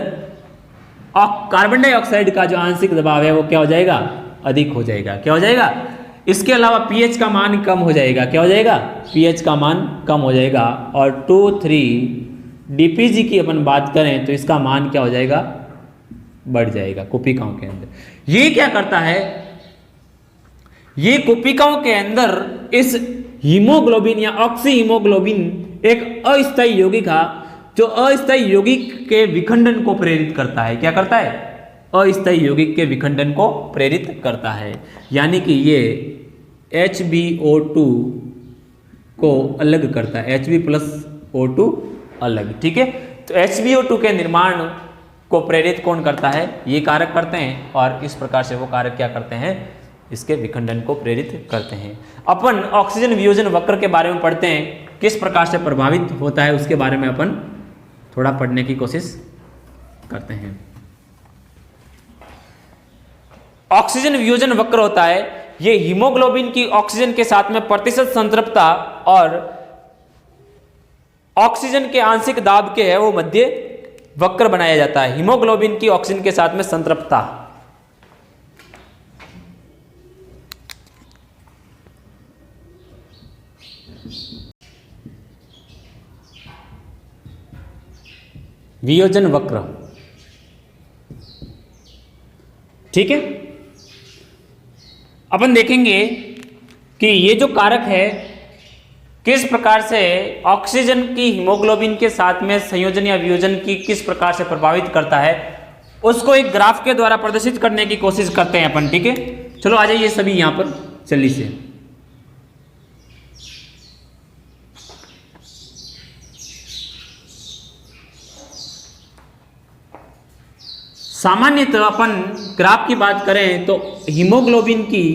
कार्बन डाइऑक्साइड का जो आंशिक दबाव है वो क्या हो जाएगा, अधिक हो जाएगा। क्या हो जाएगा, इसके अलावा पीएच का मान कम हो जाएगा। क्या हो जाएगा, पीएच का मान कम हो जाएगा। और 2,3 डीपीजी की अपन बात करें तो इसका मान क्या हो जाएगा, बढ़ जाएगा कोशिकाओं के अंदर। ये क्या करता है, ये कोशिकाओं के अंदर इस हीमोग्लोबिन या ऑक्सी हीमोग्लोबिन एक अस्थायी यौगिक है जो अस्थायी यौगिक के विखंडन को प्रेरित करता है। क्या करता है, अस्थायी यौगिक के विखंडन को प्रेरित करता है। यानी कि ये HbO2 को अलग करता है, Hb+O2 अलग। ठीक है, तो HbO2 के निर्माण को प्रेरित कौन करता है, ये कारक करते हैं और इस प्रकार से वो कारक क्या करते हैं, इसके विखंडन को प्रेरित करते हैं। अपन ऑक्सीजन वियोजन वक्र के बारे में पढ़ते हैं, किस प्रकार से प्रभावित होता है उसके बारे में अपन थोड़ा पढ़ने की कोशिश करते हैं। ऑक्सीजन वियोजन वक्र होता है, ये हीमोग्लोबिन की ऑक्सीजन के साथ में प्रतिशत संतृप्तता और ऑक्सीजन के आंशिक दाब के है वो मध्य वक्र बनाया जाता है। हीमोग्लोबिन की ऑक्सीजन के साथ में संतृप्तता, वियोजन वक्र। ठीक है, अपन देखेंगे कि ये जो कारक है किस प्रकार से ऑक्सीजन की हीमोग्लोबिन के साथ में संयोजन या वियोजन की किस प्रकार से प्रभावित करता है, उसको एक ग्राफ के द्वारा प्रदर्शित करने की कोशिश करते हैं अपन। ठीक है, चलो आ जाइए सभी यहां पर जल्दी से। सामान्यतः अपन ग्राफ की बात करें तो हीमोग्लोबिन की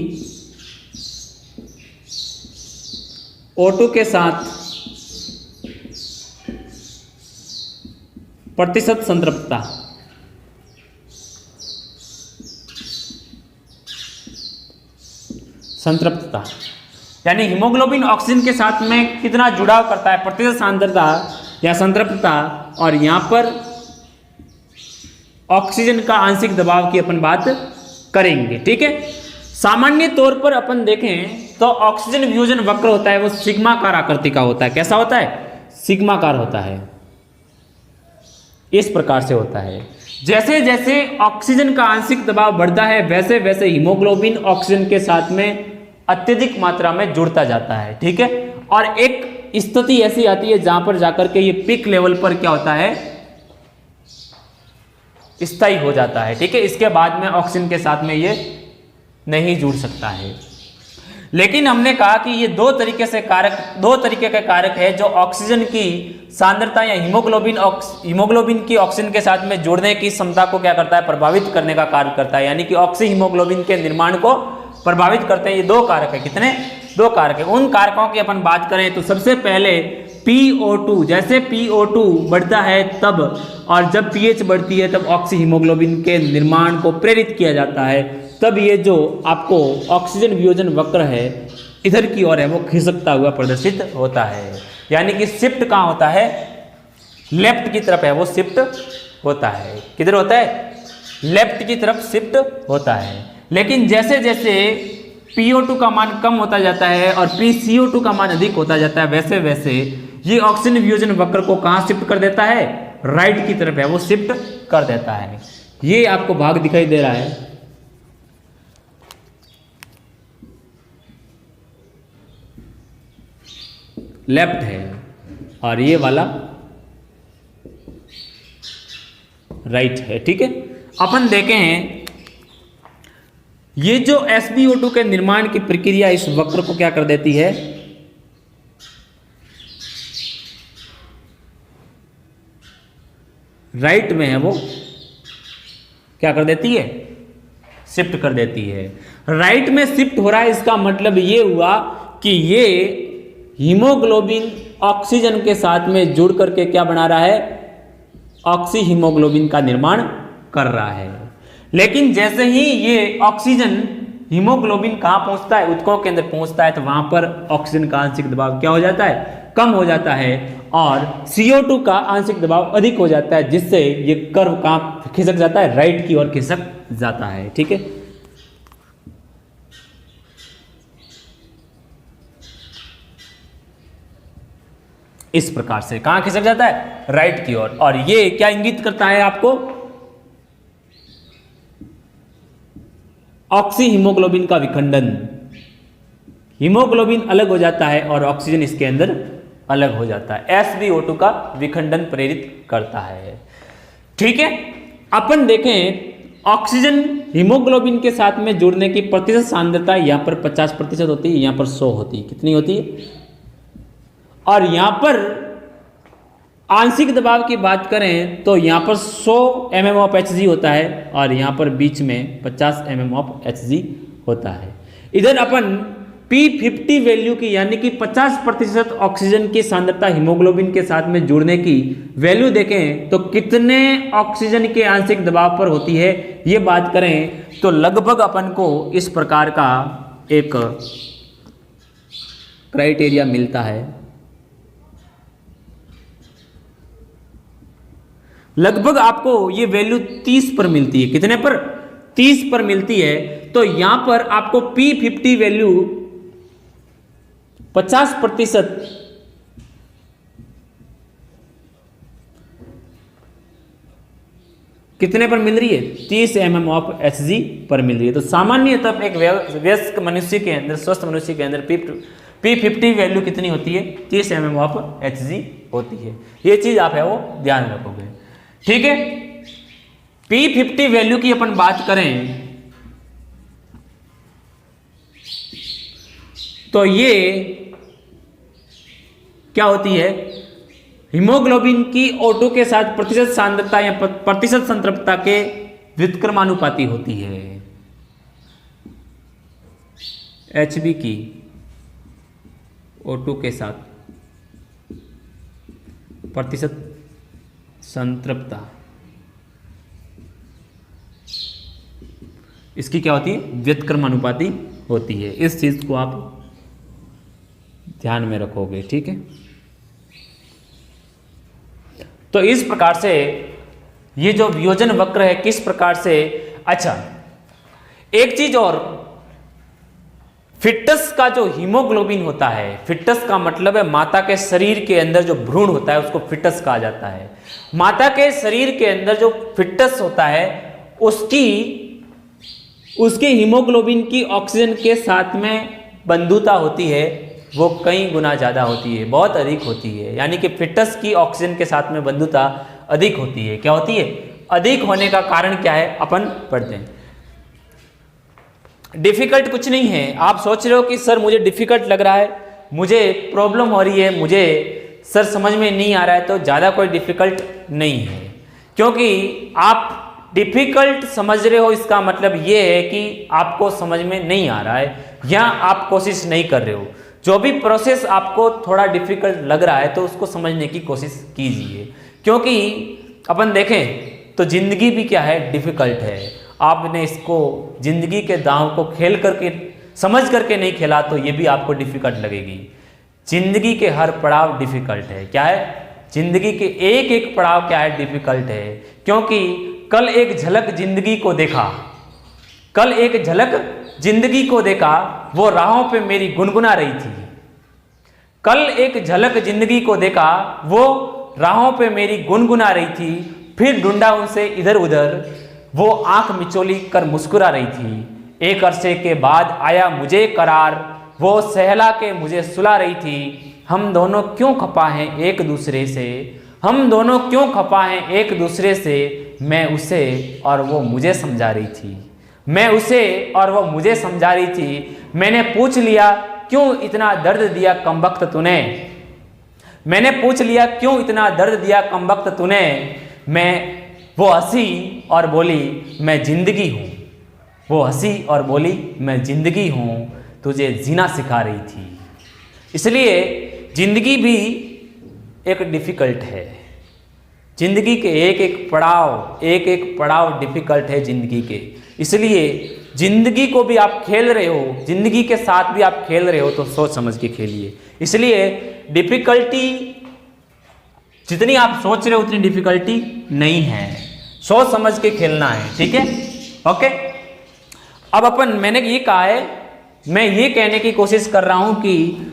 O2 के साथ प्रतिशत संतृप्तता, यानी हीमोग्लोबिन ऑक्सीजन के साथ में कितना जुड़ाव करता है, प्रतिशत सांद्रता या संतृप्तता, और यहां पर ऑक्सीजन का आंशिक दबाव की अपन बात करेंगे। ठीक है, सामान्य तौर पर अपन देखें तो ऑक्सीजन वियोजन वक्र होता है वो सिग्माकार आकृति का होता है। कैसा होता है, सिग्माकार होता है, इस प्रकार से होता है। जैसे जैसे ऑक्सीजन का आंशिक दबाव बढ़ता है वैसे वैसे हीमोग्लोबिन ऑक्सीजन के साथ में अत्यधिक मात्रा में जुड़ता जाता है। ठीक है, और एक स्थिति ऐसी आती है जहां पर जाकर के ये पीक लेवल पर क्या होता है, स्थायी हो जाता है। ठीक है, इसके बाद में ऑक्सीजन के साथ में ये नहीं जुड़ सकता है। लेकिन हमने कहा कि ये दो तरीके के कारक है जो ऑक्सीजन की सांद्रता या हीमोग्लोबिन की ऑक्सीजन के साथ में जोड़ने की क्षमता को क्या करता है, प्रभावित करने का कार्य करता है, यानी कि ऑक्सी हीमोग्लोबिन के निर्माण को प्रभावित करते हैं। ये दो कारक है, कितने, दो कारक है। उन कारकों की अपन बात करें तो सबसे पहले PO2, जैसे PO2 बढ़ता है तब, और जब pH बढ़ती है तब ऑक्सी हीमोग्लोबिन के निर्माण को प्रेरित किया जाता है, तब ये जो आपको ऑक्सीजन वियोजन वक्र है इधर की ओर है वो खिसकता हुआ प्रदर्शित होता है। यानी कि शिफ्ट कहाँ होता है, लेफ्ट की तरफ है वो शिफ्ट होता है। किधर होता है, लेफ्ट की तरफ शिफ्ट होता है। लेकिन जैसे जैसे PO2 का मान कम होता जाता है और PCO2 का मान अधिक होता जाता है, वैसे वैसे ये ऑक्सीजन वियोजन वक्र को कहाँ शिफ्ट कर देता है, राइट की तरफ है वो शिफ्ट कर देता है। ये आपको भाग दिखाई दे रहा है, लेफ्ट है, और ये वाला राइट है। ठीक है, अपन देखे हैं ये जो SbO2 के निर्माण की प्रक्रिया इस वक्र को क्या कर देती है, राइट में है वो क्या कर देती है, शिफ्ट कर देती है। राइट में शिफ्ट हो रहा है, इसका मतलब ये हुआ कि ये हीमोग्लोबिन ऑक्सीजन के साथ में जुड़ करके क्या बना रहा है, ऑक्सी हीमोग्लोबिन का निर्माण कर रहा है। लेकिन जैसे ही ये ऑक्सीजन हीमोग्लोबिन कहाँ पहुंचता है, ऊतकों के अंदर पहुंचता है, तो वहां पर ऑक्सीजन का आंशिक दबाव क्या हो जाता है, कम हो जाता है, और CO2 का आंशिक दबाव अधिक हो जाता है, जिससे ये कर्व कहाँ खिसक जाता है, राइट की ओर खिसक जाता है। ठीक है, इस प्रकार से कहां खिसक जाता है, राइट की ओर। और ये क्या इंगित करता है आपको, ऑक्सी हीमोग्लोबिन का विखंडन। हीमोग्लोबिन अलग हो जाता है और ऑक्सीजन इसके अंदर अलग हो जाता है। SbO2 का विखंडन प्रेरित करता है। ठीक है, अपन देखें ऑक्सीजन हीमोग्लोबिन के साथ में जुड़ने की प्रतिशत सांद्रता यहाँ पर 50% होती है, यहाँ पर 100 होती है। कितनी होती है, और यहाँ पर आंशिक दबाव की बात करें तो यहाँ पर 100 mm ऑफ Hg होता है और यहाँ पर बीच में 50 mm ऑफ Hg होता है। इधर अपन P50 वैल्यू की यानी कि 50% ऑक्सीजन की सांद्रता हीमोग्लोबिन के साथ में जुड़ने की वैल्यू देखें तो कितने ऑक्सीजन के आंशिक दबाव पर होती है, ये बात करें तो लगभग अपन को इस प्रकार का एक क्राइटेरिया मिलता है। लगभग आपको ये वैल्यू 30 पर मिलती है। कितने पर, 30 पर मिलती है। तो यहां पर आपको P50 वैल्यू 50% कितने पर मिल रही है, 30 mm ऑफ Hg पर मिल रही है। तो सामान्यतः एक वयस्क मनुष्य के अंदर, स्वस्थ मनुष्य के अंदर P50 वैल्यू कितनी होती है, 30 mm ऑफ Hg होती है। ये चीज आप है वो ध्यान रखोगे। ठीक है, P50 वैल्यू की अपन बात करें तो ये क्या होती है, हीमोग्लोबिन की O2 के साथ प्रतिशत सांद्रता या प्रतिशत संतृप्तता के व्युत्क्रमानुपाती होती है। Hb की O2 के साथ प्रतिशत संतृप्तता, इसकी क्या होती है, व्युत्क्रमानुपाती होती है। इस चीज को आप ध्यान में रखोगे। ठीक है, तो इस प्रकार से ये जो वियोजन वक्र है किस प्रकार से, अच्छा एक चीज और, फिटस का जो हीमोग्लोबिन होता है, फिटस का मतलब है माता के शरीर के अंदर जो भ्रूण होता है उसको फिटस कहा जाता है। माता के शरीर के अंदर जो फिटस होता है उसके हीमोग्लोबिन की ऑक्सीजन के साथ में बंधुता होती है वो कई गुना ज़्यादा होती है, बहुत अधिक होती है। यानी कि फिटस की ऑक्सीजन के साथ में बंधुता अधिक होती है। क्या होती है, अधिक होने का कारण क्या है, अपन पढ़ते हैं। डिफिकल्ट कुछ नहीं है। आप सोच रहे हो कि सर मुझे डिफिकल्ट लग रहा है, मुझे प्रॉब्लम हो रही है, मुझे सर समझ में नहीं आ रहा है, तो ज़्यादा कोई डिफिकल्ट नहीं है। क्योंकि आप डिफिकल्ट समझ रहे हो इसका मतलब ये है कि आपको समझ में नहीं आ रहा है या आप कोशिश नहीं कर रहे हो। जो भी प्रोसेस आपको थोड़ा डिफिकल्ट लग रहा है तो उसको समझने की कोशिश कीजिए, क्योंकि अपन देखें तो जिंदगी भी क्या है, डिफिकल्ट है। आपने इसको जिंदगी के दांव को खेल करके समझ करके नहीं खेला तो ये भी आपको डिफिकल्ट लगेगी। जिंदगी के हर पड़ाव डिफिकल्ट है। क्या है? जिंदगी के एक एक पड़ाव क्या है, डिफिकल्ट है। क्योंकि कल एक झलक जिंदगी को देखा, कल एक झलक जिंदगी को देखा, वो राहों पे मेरी गुनगुना रही थी। कल एक झलक जिंदगी को देखा, वो राहों पे मेरी गुनगुना रही थी। फिर ढूंढा उनसे इधर उधर, वो आंख मिचोली कर मुस्कुरा रही थी। एक अरसे के बाद आया मुझे करार, वो सहला के मुझे सुला रही थी। हम दोनों क्यों खपा हैं एक दूसरे से, हम दोनों क्यों खपा हैं एक दूसरे से। मैं उसे और वो मुझे समझा रही थी, मैं उसे और वो मुझे समझा रही थी। मैंने पूछ लिया क्यों इतना दर्द दिया कमबख्त तूने, मैंने पूछ लिया क्यों इतना दर्द दिया कमबख्त तूने। वो हंसी और बोली मैं जिंदगी हूँ, वो हंसी और बोली मैं जिंदगी हूँ, तुझे जीना सिखा रही थी। इसलिए जिंदगी भी एक डिफिकल्ट है। जिंदगी के एक एक पड़ाव डिफिकल्ट है जिंदगी के। इसलिए जिंदगी को भी आप खेल रहे हो, जिंदगी के साथ भी आप खेल रहे हो तो सोच समझ के खेलिए। इसलिए डिफिकल्टी जितनी आप सोच रहे हो उतनी डिफिकल्टी नहीं है, सोच समझ के खेलना है। ठीक है, ओके। अब मैंने ये कहा है, मैं ये कहने की कोशिश कर रहा हूं कि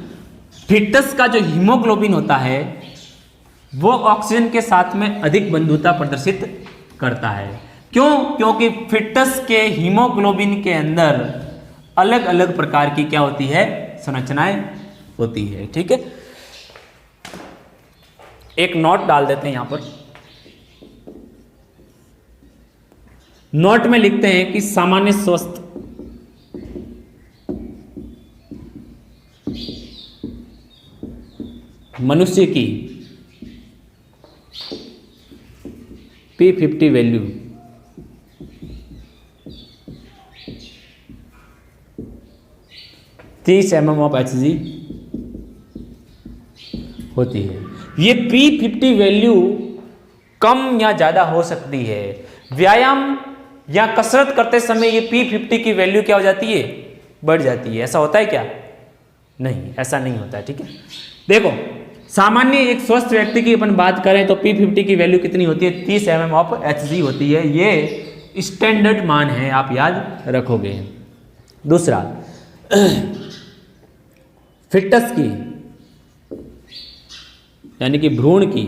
फिटस का जो हीमोग्लोबिन होता है वो ऑक्सीजन के साथ में अधिक बंधुता प्रदर्शित करता है। क्यों? क्योंकि फिटस के हीमोग्लोबिन के अंदर अलग अलग प्रकार की क्या होती है, संरचनाएं होती है। ठीक है, एक नोट डाल देते हैं यहां पर। नोट में लिखते हैं कि सामान्य स्वस्थ मनुष्य की P50 value 30 mm of Hg होती है। ये P50 वैल्यू कम या ज़्यादा हो सकती है। व्यायाम या कसरत करते समय ये P50 की वैल्यू क्या हो जाती है, बढ़ जाती है। ऐसा होता है क्या? नहीं, ऐसा नहीं होता है। ठीक है, देखो सामान्य एक स्वस्थ व्यक्ति की अपन बात करें तो P50 की वैल्यू कितनी होती है, 30 mm ऑफ Hg होती है। ये स्टैंडर्ड मान है, आप याद रखोगे। दूसरा, फिटस की यानी कि भ्रूण की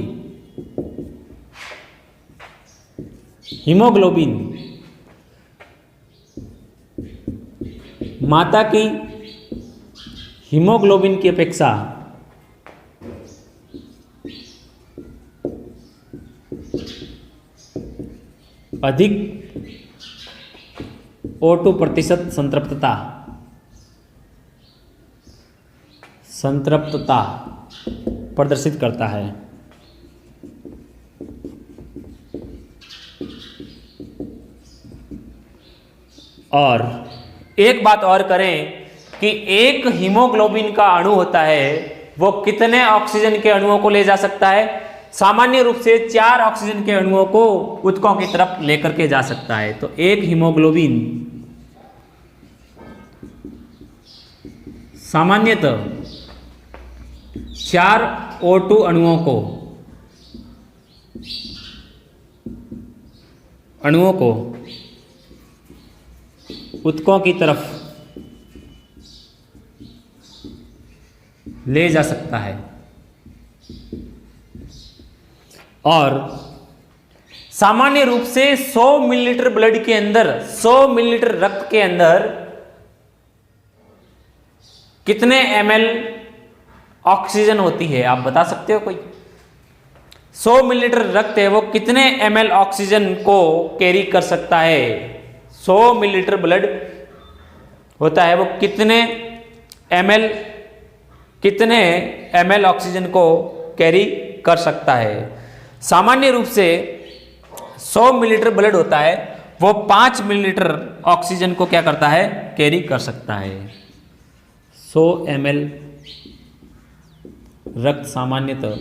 हीमोग्लोबिन माता की हीमोग्लोबिन की अपेक्षा अधिक O2 प्रतिशत संतृप्तता प्रदर्शित करता है। और एक बात और करें कि एक हीमोग्लोबिन का अणु होता है वो कितने ऑक्सीजन के अणुओं को ले जा सकता है? सामान्य रूप से 4 ऑक्सीजन के अणुओं को ऊतकों की तरफ लेकर के जा सकता है। तो एक हीमोग्लोबिन सामान्यतः 4 O2 अणुओं को ऊतकों की तरफ ले जा सकता है। और सामान्य रूप से 100 मिलीलीटर ब्लड के अंदर, 100 मिलीलीटर रक्त के अंदर कितने ml ऑक्सीजन होती है, आप बता सकते हो कोई? 100 मिलीलीटर रक्त है वो कितने ml ऑक्सीजन को कैरी कर सकता है? 100 मिलीलीटर ब्लड होता है वो कितने ml ऑक्सीजन को कैरी कर सकता है? सामान्य रूप से 100 मिलीलीटर ब्लड होता है वो 5 मिलीलीटर ऑक्सीजन को क्या करता है, कैरी कर सकता है। 100 ml रक्त सामान्यतः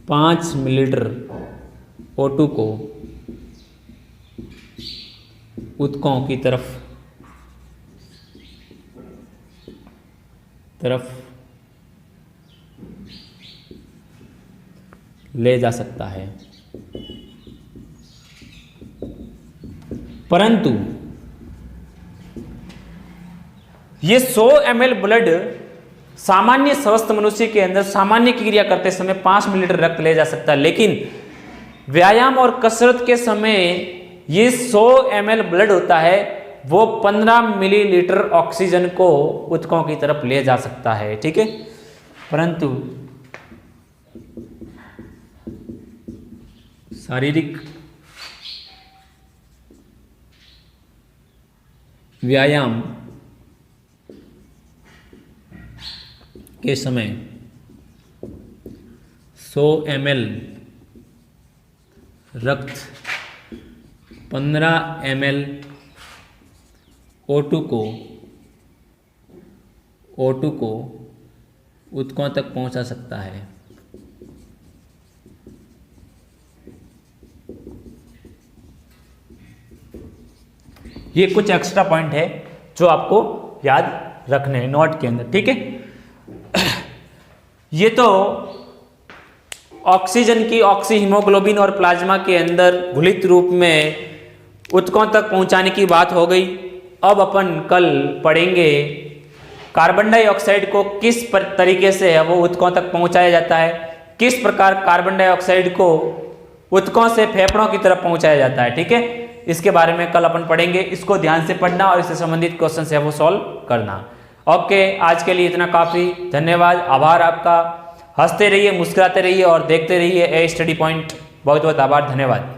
5 मिलीलीटर O2 को ऊतकों की तरफ ले जा सकता है, परंतु ये 100 ml ब्लड सामान्य स्वस्थ मनुष्य के अंदर सामान्य क्रिया करते समय 5 मिलीलीटर रक्त ले जा सकता है, लेकिन व्यायाम और कसरत के समय ये 100 ml ब्लड होता है वो 15 मिलीलीटर ऑक्सीजन को ऊतकों की तरफ ले जा सकता है। ठीक है, परंतु शारीरिक व्यायाम के समय 100 ml रक्त 15 ml O2 को ऊतकों तक पहुंचा सकता है। ये कुछ एक्स्ट्रा पॉइंट है जो आपको याद रखने हैं नोट के अंदर। ठीक है, ये तो ऑक्सीजन की ऑक्सी हीमोग्लोबिन और प्लाज्मा के अंदर घुलित रूप में ऊतकों तक पहुंचाने की बात हो गई। अब अपन कल पढ़ेंगे कार्बन डाइऑक्साइड को किस तरीके से है वो ऊतकों तक पहुंचाया जाता है, किस प्रकार कार्बन डाइऑक्साइड को ऊतकों से फेफड़ों की तरफ पहुंचाया जाता है। ठीक है, इसके बारे में कल अपन पढ़ेंगे। इसको ध्यान से पढ़ना और इससे संबंधित क्वेश्चन है वो सॉल्व करना। ओके, आज के लिए इतना काफ़ी। धन्यवाद, आभार आपका। हंसते रहिए, मुस्कुराते रहिए और देखते रहिए ए स्टडी पॉइंट। बहुत बहुत आभार, धन्यवाद।